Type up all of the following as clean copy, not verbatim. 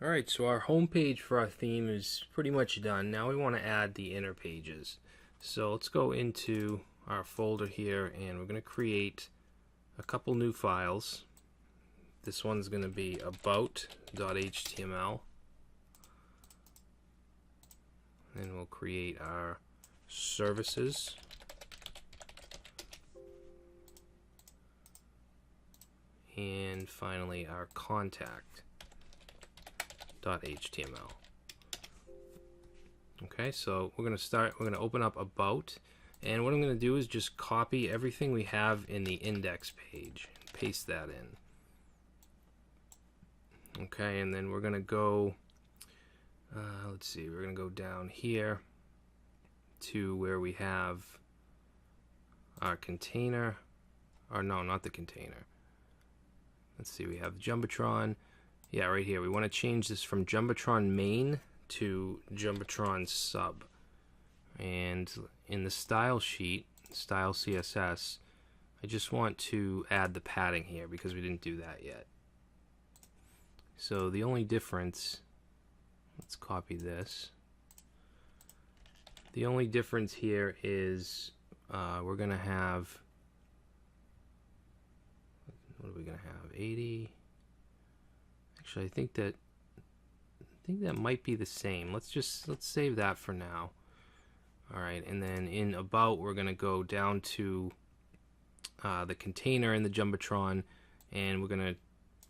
Alright, so our home page for our theme is pretty much done. Now we want to add the inner pages. So let's go into our folder here and we're going to create a couple new files. This one's going to be about.html, and we'll create our services, and finally our contact.html. Okay, so we're going to open up about, and what I'm going to do is just copy everything we have in the index page, paste that in. Okay, and then we're going to go, let's see, we're going to go down here to where we have our container, or no, not the container. Let's see, we have Jumbotron. Yeah, right here. We want to change this from Jumbotron main to Jumbotron sub. And in the style sheet, style CSS, I just want to add the padding here because we didn't do that yet. So the only difference, let's copy this. The only difference here is we're going to have, what are we going to have, 80? Actually, I think that might be the same. Let's save that for now. All right, and then in about, we're going to go down to the container in the Jumbotron, and we're going to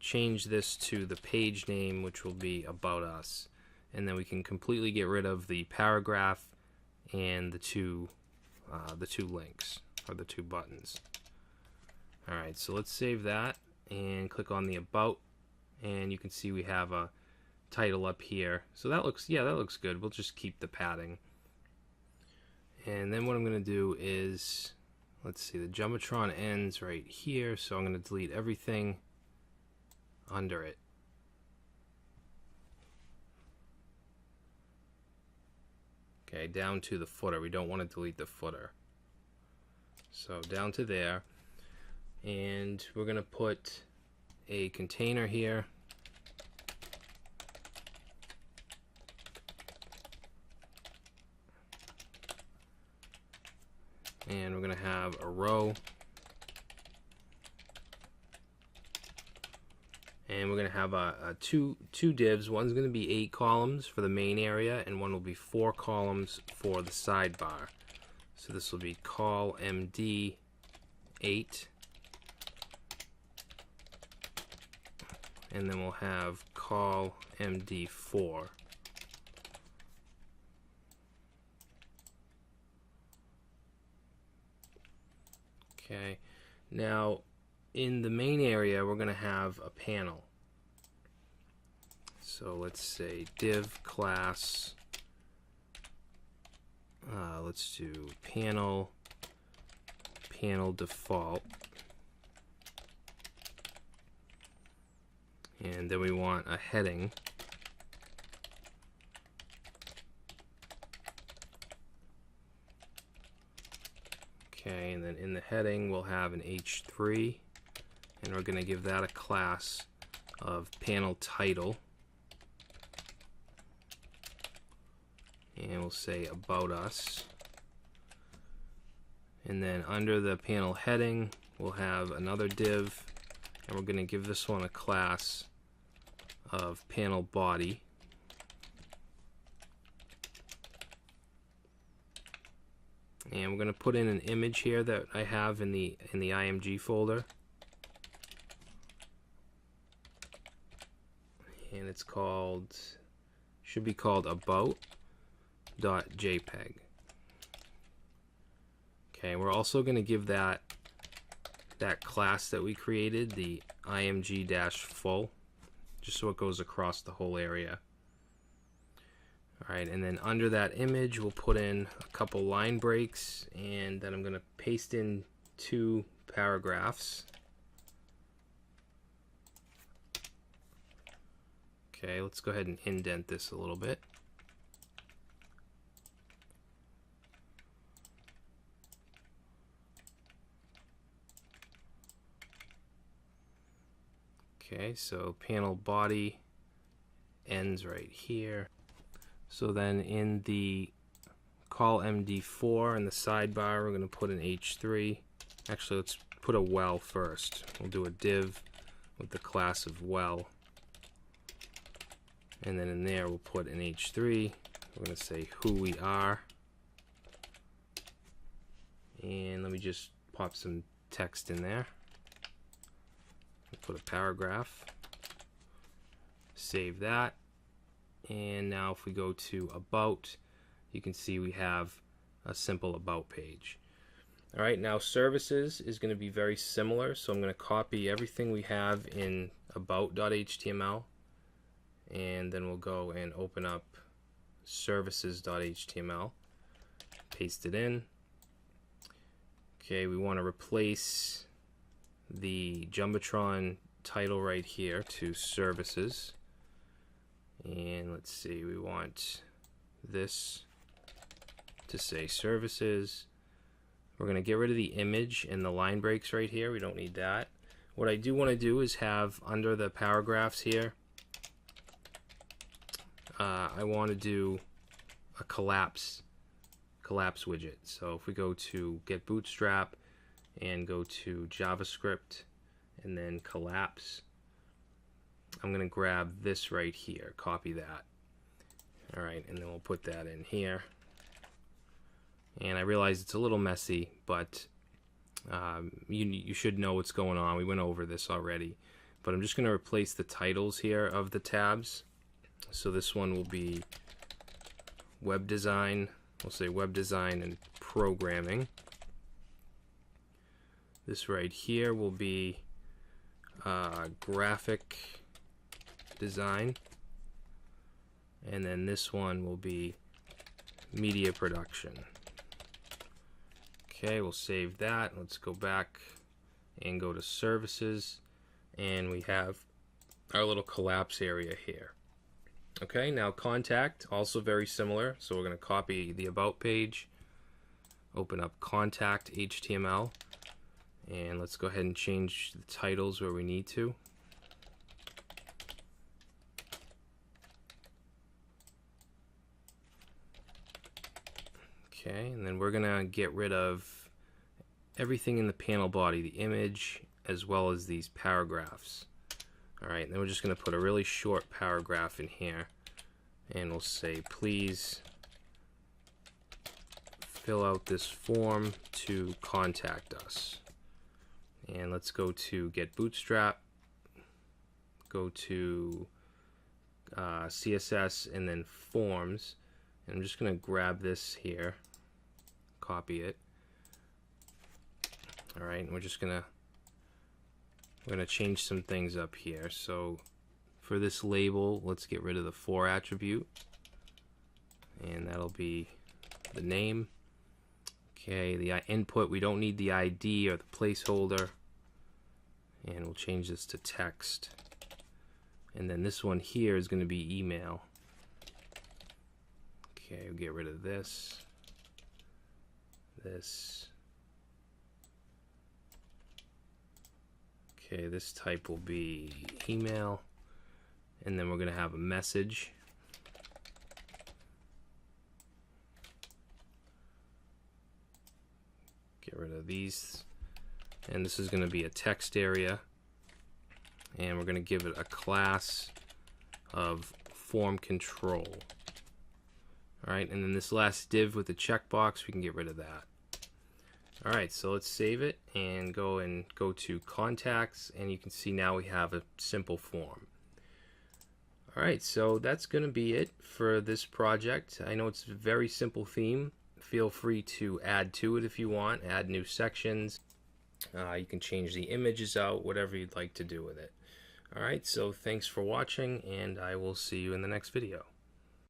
change this to the page name, which will be about us, and then we can completely get rid of the paragraph and the two links, or the two buttons. All right, so let's save that and click on the about, and you can see we have a title up here. So that looks good. We'll just keep the padding. And then what I'm going to do is, let's see, the Jumbotron ends right here, so I'm going to delete everything under it. Okay, down to the footer. We don't want to delete the footer. So down to there. And we're going to put a container here. And we're going to have a row. And we're going to have two divs. One's going to be 8 columns for the main area, and one will be 4 columns for the sidebar. So this will be call MD 8. And then we'll have call MD4. Okay, now in the main area we're going to have a panel. So let's say div class, let's do panel default, and then we want a heading. Okay, and then in the heading we'll have an H3, and we're going to give that a class of panel title, and we'll say about us. And then under the panel heading we'll have another div, and we're going to give this one a class of panel body. And we're going to put in an image here that I have in the IMG folder, and it's called, should be called about.jpg. Okay, we're also going to give that class that we created the img-full, just so it goes across the whole area. Alright, and then under that image we'll put in a couple line breaks, and then I'm going to paste in 2 paragraphs. Okay, let's go ahead and indent this a little bit. Okay, so panel body ends right here. So then in the call MD4 in the sidebar, we're going to put an H3. Actually, let's put a well first. We'll do a div with the class of well. And then in there, we'll put an H3. We're going to say who we are. And let me just pop some text in there. Put a paragraph. Save that. And now if we go to about, you can see we have a simple about page. All right, now services is going to be very similar. So I'm going to copy everything we have in about.html. And then we'll go and open up services.html. Paste it in. Okay, we want to replace the Jumbotron title right here to services. And let's see, we want this to say services. We're going to get rid of the image and the line breaks right here. We don't need that. What I do want to do is have under the paragraphs here, I want to do a collapse widget. So if we go to get Bootstrap and go to JavaScript and then collapse, I'm going to grab this right here, copy that. Alright, and then we'll put that in here. And I realize it's a little messy, but you should know what's going on. We went over this already. But I'm just going to replace the titles here of the tabs. So this one will be web design. We'll say web design and programming. This right here will be graphic design. And then this one will be media production. Okay, we'll save that. Let's go back and go to services. And we have our little collapse area here. Okay, now contact, also very similar. So we're going to copy the about page, open up contact HTML, and let's go ahead and change the titles where we need to. Okay, and then we're going to get rid of everything in the panel body, the image, as well as these paragraphs. Alright, then we're just going to put a really short paragraph in here, and we'll say, please fill out this form to contact us. And let's go to get Bootstrap, go to CSS, and then forms. And I'm just going to grab this here, copy it. Alright, and we're going to change some things up here. So for this label, let's get rid of the for attribute, and that'll be the name. Okay, the input, we don't need the ID or the placeholder, and we'll change this to text. And then this one here is going to be email. Okay, we'll get rid of this, okay, this type will be email, and then we're going to have a message. Get rid of these, and this is going to be a text area, and we're going to give it a class of form control. Alright, and then this last div with the checkbox, we can get rid of that. Alright, so let's save it and go to contacts, and you can see now we have a simple form. Alright, so that's going to be it for this project. I know it's a very simple theme. Feel free to add to it if you want, add new sections. You can change the images out, whatever you'd like to do with it. Alright, so thanks for watching, and I will see you in the next video.